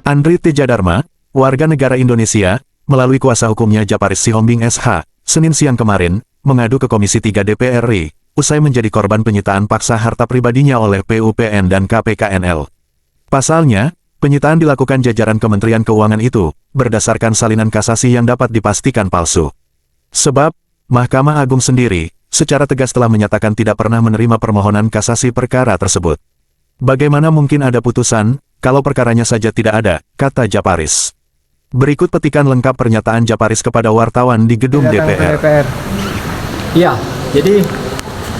Andri Tejadharma, warga negara Indonesia, melalui kuasa hukumnya Japaris Sihombing SH, Senin siang kemarin, mengadu ke Komisi 3 DPR RI, usai menjadi korban penyitaan paksa harta pribadinya oleh PUPN dan KPKNL. Pasalnya, penyitaan dilakukan jajaran Kementerian Keuangan itu, berdasarkan salinan kasasi yang dapat dipastikan palsu. Sebab, Mahkamah Agung sendiri, secara tegas telah menyatakan tidak pernah menerima permohonan kasasi perkara tersebut. Bagaimana mungkin ada putusan, kalau perkaranya saja tidak ada, kata Japaris. Berikut petikan lengkap pernyataan Japaris kepada wartawan di gedung DPR. Iya, jadi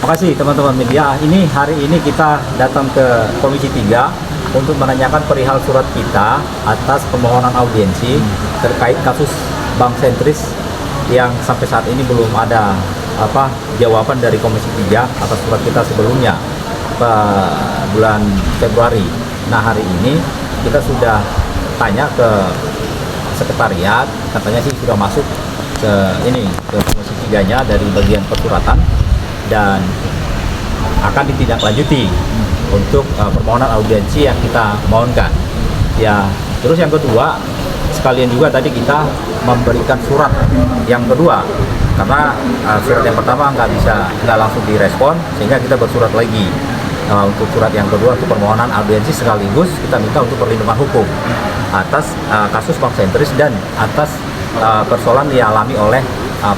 makasih teman-teman media. Hari ini kita datang ke Komisi 3 untuk menanyakan perihal surat kita atas permohonan audiensi terkait kasus bank sentris yang sampai saat ini belum ada jawaban dari Komisi 3 atas surat kita sebelumnya bulan Februari. Nah, hari ini kita sudah tanya ke sekretariat, katanya sih sudah masuk ke Komisi 3-nya dari bagian persuratan dan akan ditindaklanjuti untuk permohonan audiensi yang kita mohonkan. Ya, terus yang kedua, sekalian juga tadi kita memberikan surat yang kedua karena surat yang pertama nggak langsung direspon, sehingga kita bersurat lagi untuk surat yang kedua untuk permohonan audiensi, sekaligus kita minta untuk perlindungan hukum atas kasus bank sentris dan atas persoalan dialami oleh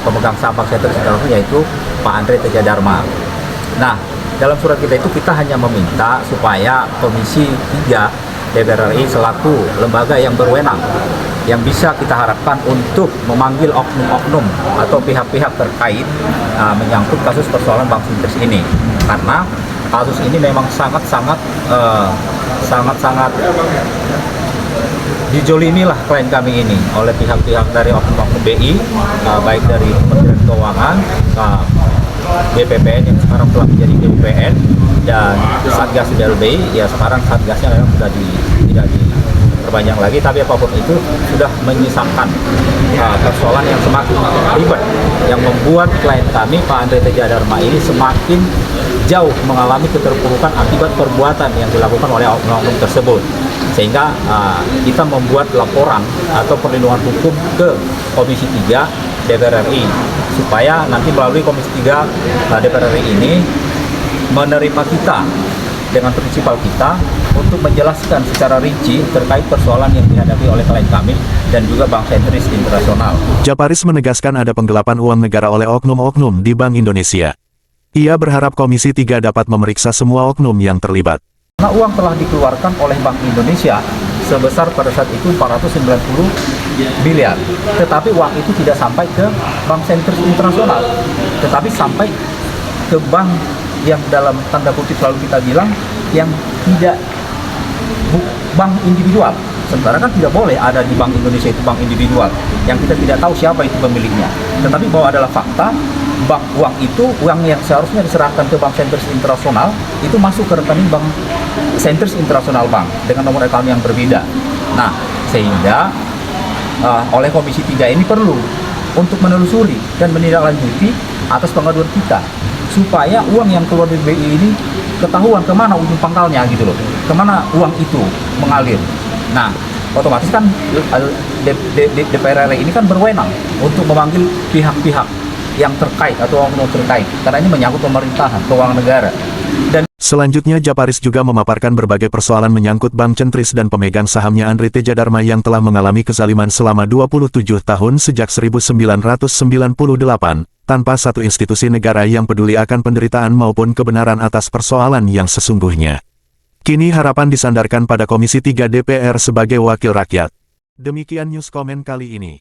pemegang saham bank sentris yaitu Pak Andri Tejadharma. Nah, dalam surat kita itu kita hanya meminta supaya Komisi 3 DPR RI selaku lembaga yang berwenang yang bisa kita harapkan untuk memanggil oknum-oknum atau pihak-pihak terkait menyangkut kasus persoalan bank sentris ini, karena kasus ini memang sangat-sangat dijolimi lah klien kami ini oleh pihak-pihak dari oknum-oknum BI, baik dari Kementerian Keuangan, BPPN yang sekarang telah menjadi BPPN, dan Satgas DLBI. Ya, sekarang Satgasnya memang sudah tidak diperpanjang lagi, tapi apapun itu sudah menyisakan persoalan yang semakin ribet, yang membuat klien kami Pak Andri Tejadharma ini semakin jauh mengalami keterpurukan akibat perbuatan yang dilakukan oleh oknum-oknum tersebut, sehingga kita membuat laporan atau perlindungan hukum ke Komisi 3 DPR RI supaya nanti melalui Komisi 3 DPR RI ini menerima kita dengan prinsipal kita untuk menjelaskan secara rinci terkait persoalan yang dihadapi oleh klien kami dan juga bank sentris internasional. Japaris menegaskan ada penggelapan uang negara oleh oknum-oknum di Bank Indonesia. Ia berharap Komisi 3 dapat memeriksa semua oknum yang terlibat. Karena uang telah dikeluarkan oleh Bank Indonesia sebesar pada saat itu 490 miliar. Tetapi uang itu tidak sampai ke bank sentris internasional, tetapi sampai ke bank yang dalam tanda kutip selalu kita bilang yang tidak bank individual. Sementara kan tidak boleh ada di Bank Indonesia itu bank individual yang kita tidak tahu siapa itu pemiliknya. Tetapi bahwa adalah fakta, uang itu, uang yang seharusnya diserahkan ke bank sentris internasional itu masuk ke rekening bank sentris internasional bank dengan nomor account yang berbeda. Nah, sehingga oleh Komisi 3 ini perlu untuk menelusuri dan menindaklanjuti atas pengaduan kita supaya uang yang keluar dari BI ini ketahuan kemana ujung pangkalnya gitu loh, kemana uang itu mengalir. Nah, otomatis kan DPR RI ini kan berwenang untuk memanggil pihak-pihak yang terkait atau oknum terkait, karena ini menyangkut pemerintahan, keuangan negara. Dan selanjutnya Japaris juga memaparkan berbagai persoalan menyangkut bank sentris dan pemegang sahamnya Andri Tejadharma yang telah mengalami kezaliman selama 27 tahun sejak 1998, tanpa satu institusi negara yang peduli akan penderitaan maupun kebenaran atas persoalan yang sesungguhnya. Kini harapan disandarkan pada Komisi 3 DPR sebagai wakil rakyat. Demikian news komen kali ini.